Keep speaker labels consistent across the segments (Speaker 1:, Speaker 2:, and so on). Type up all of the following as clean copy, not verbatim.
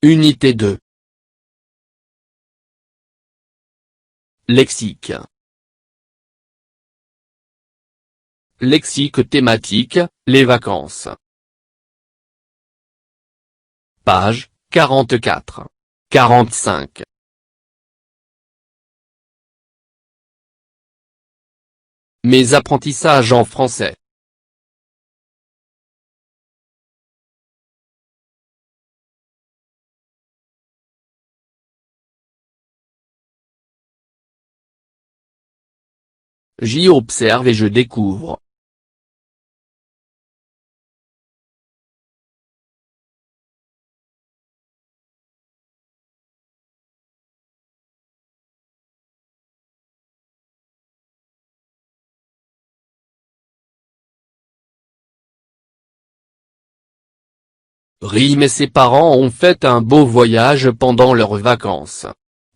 Speaker 1: Unité 2. Lexique. Lexique thématique, les vacances. Page 44. 45. Mes apprentissages en français. J'y observe et je découvre. Rime et ses parents ont fait un beau voyage pendant leurs vacances.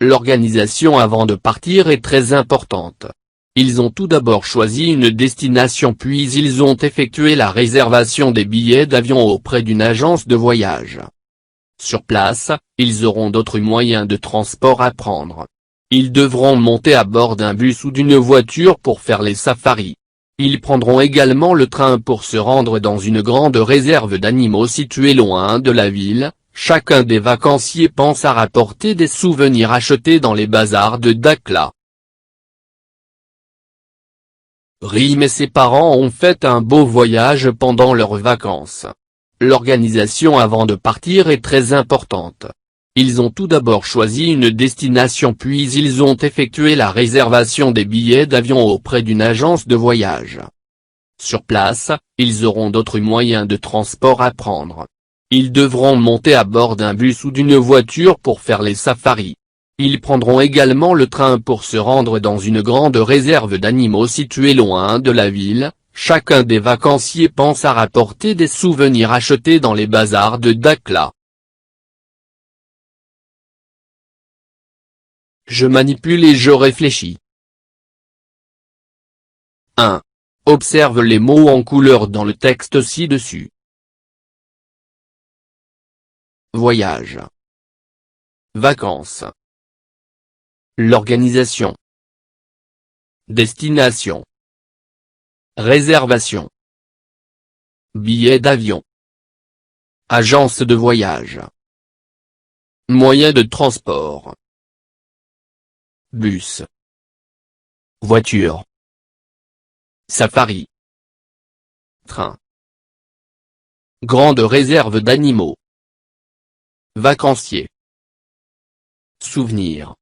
Speaker 1: L'organisation avant de partir est très importante. Ils ont tout d'abord choisi une destination puis ils ont effectué la réservation des billets d'avion auprès d'une agence de voyage. Sur place, ils auront d'autres moyens de transport à prendre. Ils devront monter à bord d'un bus ou d'une voiture pour faire les safaris. Ils prendront également le train pour se rendre dans une grande réserve d'animaux située loin de la ville. Chacun des vacanciers pense à rapporter des souvenirs achetés dans les bazars de Dakhla. Rime et ses parents ont fait un beau voyage pendant leurs vacances. L'organisation avant de partir est très importante. Ils ont tout d'abord choisi une destination puis ils ont effectué la réservation des billets d'avion auprès d'une agence de voyage. Sur place, ils auront d'autres moyens de transport à prendre. Ils devront monter à bord d'un bus ou d'une voiture pour faire les safaris. Ils prendront également le train pour se rendre dans une grande réserve d'animaux située loin de la ville. Chacun des vacanciers pense à rapporter des souvenirs achetés dans les bazars de Dakhla. Je manipule et je réfléchis. 1. Observe les mots en couleur dans le texte ci-dessus. Voyage. Vacances. L'organisation. Destination. Réservation. Billet d'avion. Agence de voyage. Moyen de transport. Bus. Voiture. Safari. Train. Grande réserve d'animaux. Vacancier. Souvenir.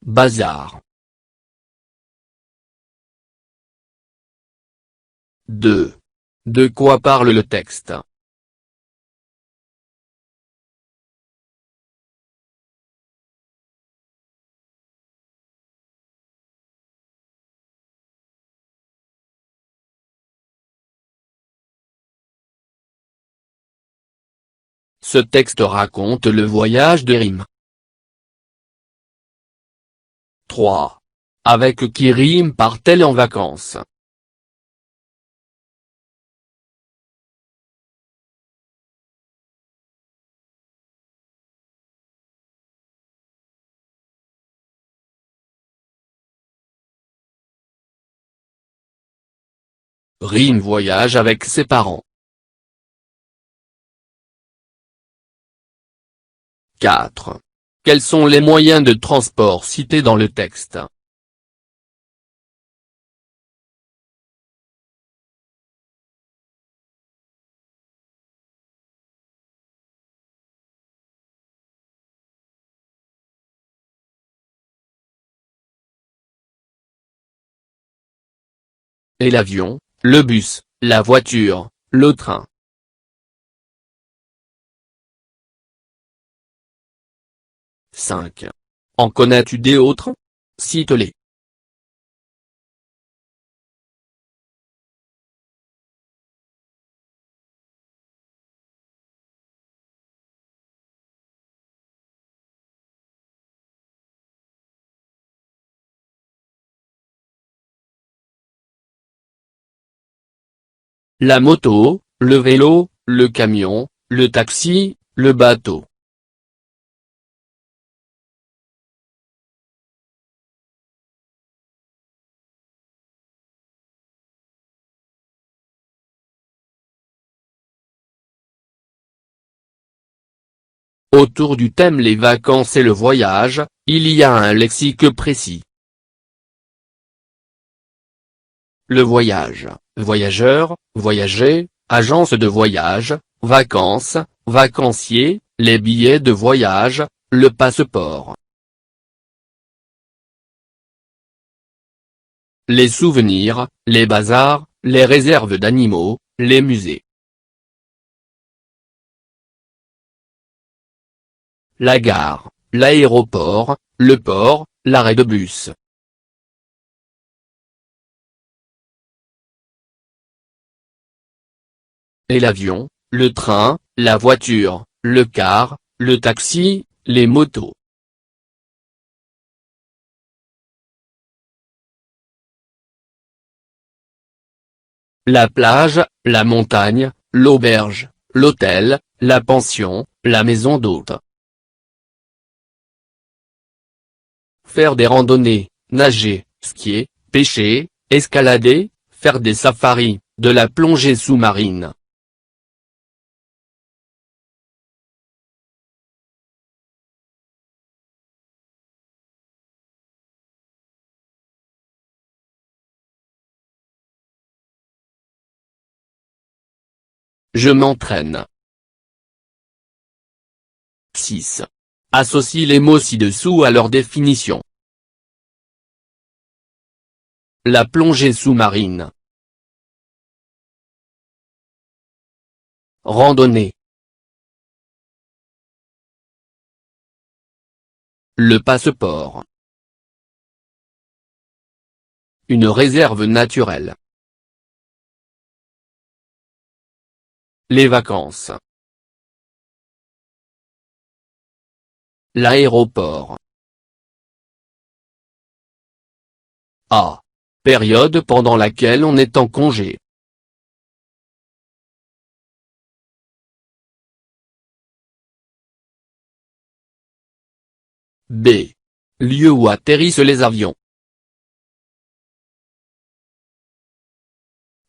Speaker 1: Bazar. 2. De quoi parle le texte? Ce texte raconte le voyage de Rime. 3. Avec qui Rime part-elle en vacances? Rime voyage avec ses parents. 4. Quels sont les moyens de transport cités dans le texte? Et l'avion, le bus, la voiture, le train. 5. En connais-tu d'autres? Cite-les. la moto, le vélo, le camion, le taxi, le bateau. Autour du thème les vacances et le voyage, il y a un lexique précis. Le voyage, voyageur, voyager, agence de voyage, vacances, vacancier, les billets de voyage, le passeport. Les souvenirs, les bazars, les réserves d'animaux, les musées. La gare, l'aéroport, le port, l'arrêt de bus. Et l'avion, le train, la voiture, le car, le taxi, les motos. La plage, la montagne, l'auberge, l'hôtel, la pension, la maison d'hôte. Faire des randonnées, nager, skier, pêcher, escalader, faire des safaris, de la plongée sous-marine. Je m'entraîne. 6. Associe les mots ci-dessous à leur définition. La plongée sous-marine. Randonnée. Le passeport. Une réserve naturelle. Les vacances. L'aéroport. A. Période pendant laquelle on est en congé. B. Lieu où atterrissent les avions.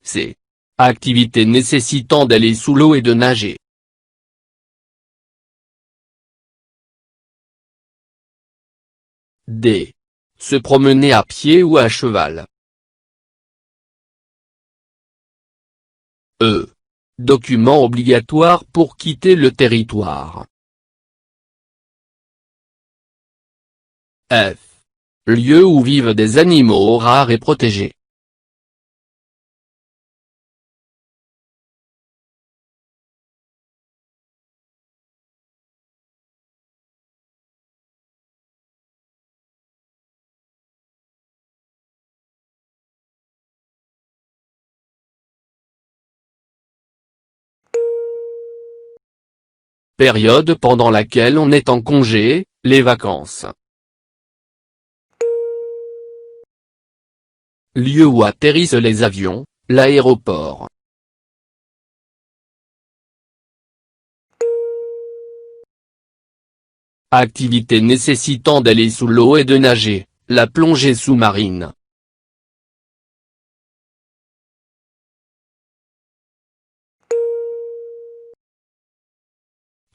Speaker 1: C. Activité nécessitant d'aller sous l'eau et de nager. D. Se promener à pied ou à cheval. E. Document obligatoire pour quitter le territoire. F. Lieu où vivent des animaux rares et protégés. Période pendant laquelle on est en congé, les vacances. Lieu où atterrissent les avions, l'aéroport. Activité nécessitant d'aller sous l'eau et de nager, la plongée sous-marine.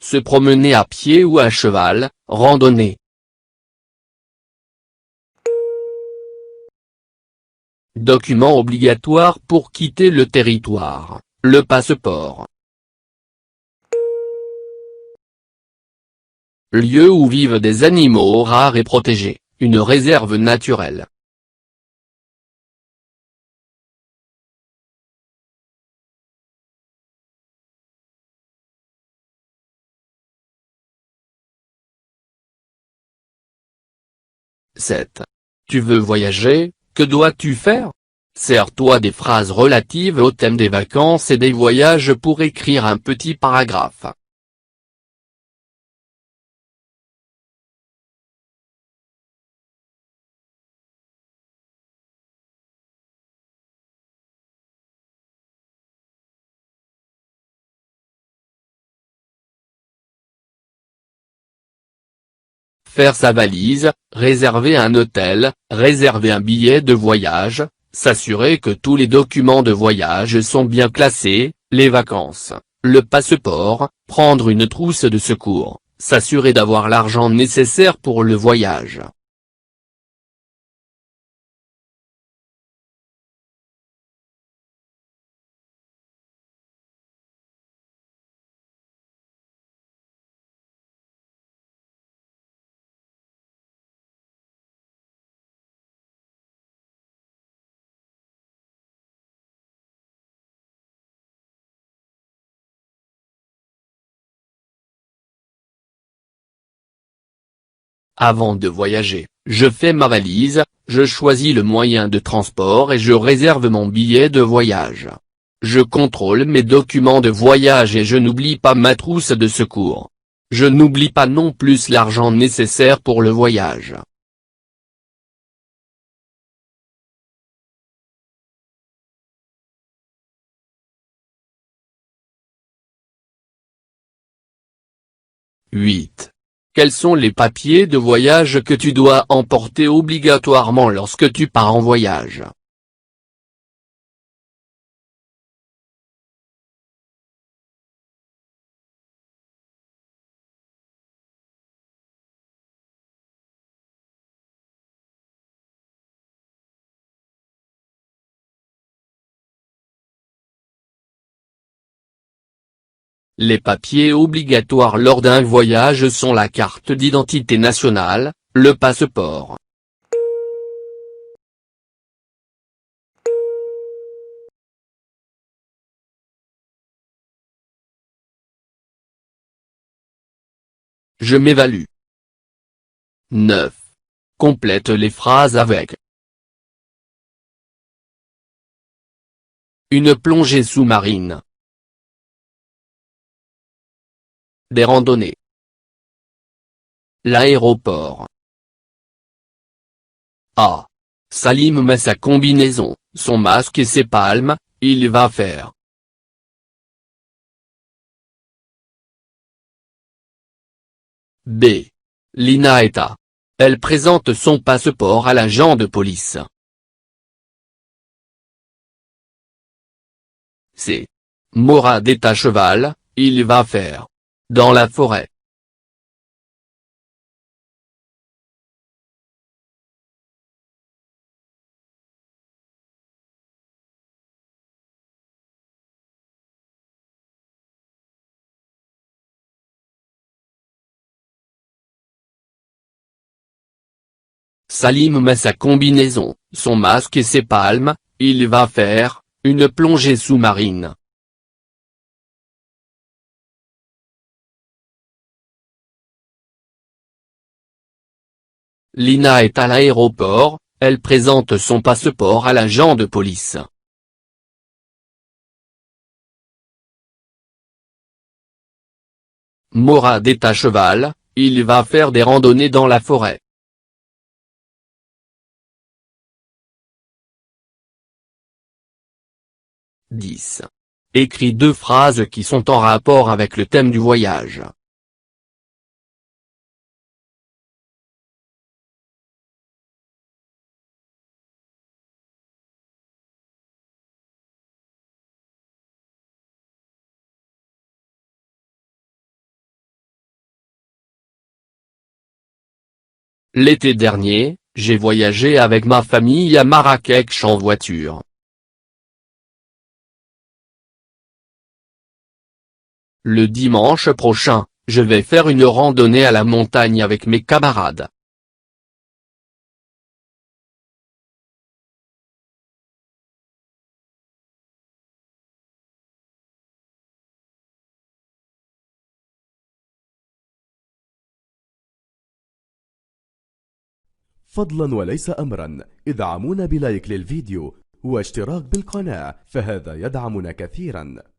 Speaker 1: Se promener à pied ou à cheval, randonnée. Document obligatoire pour quitter le territoire, le passeport. Lieu où vivent des animaux rares et protégés, une réserve naturelle. « 7. Tu veux voyager, que dois-tu faire ? Sers-toi des phrases relatives au thème des vacances et des voyages pour écrire un petit paragraphe. faire sa valise, réserver un hôtel, réserver un billet de voyage, s'assurer que tous les documents de voyage sont bien classés, les vacances, le passeport, prendre une trousse de secours, s'assurer d'avoir l'argent nécessaire pour le voyage. Avant de voyager, je fais ma valise, je choisis le moyen de transport et je réserve mon billet de voyage. Je contrôle mes documents de voyage et je n'oublie pas ma trousse de secours. Je n'oublie pas non plus l'argent nécessaire pour le voyage. « 8. Quels sont les papiers de voyage que tu dois emporter obligatoirement lorsque tu pars en voyage? Les papiers obligatoires lors d'un voyage sont la carte d'identité nationale, le passeport. Je m'évalue. 9. Complète les phrases avec une plongée sous-marine. Des randonnées. L'aéroport. A. Salim met sa combinaison, son masque et ses palmes, il va faire. B. Lina est à. Elle présente son passeport à l'agent de police. C. Morad est à cheval, il va faire. Dans la forêt. Salim met sa combinaison, son masque et ses palmes, il va faire une plongée sous-marine. Lina est à l'aéroport, elle présente son passeport à l'agent de police. Morad est à cheval, il va faire des randonnées dans la forêt. « 10. Écris 2 phrases qui sont en rapport avec le thème du voyage. L'été dernier, j'ai voyagé avec ma famille à Marrakech en voiture. Le dimanche prochain, je vais faire une randonnée à la montagne avec mes camarades.
Speaker 2: فضلا وليس أمرا، ادعمونا بلايك للفيديو واشتراك بالقناة، فهذا يدعمنا كثيرا.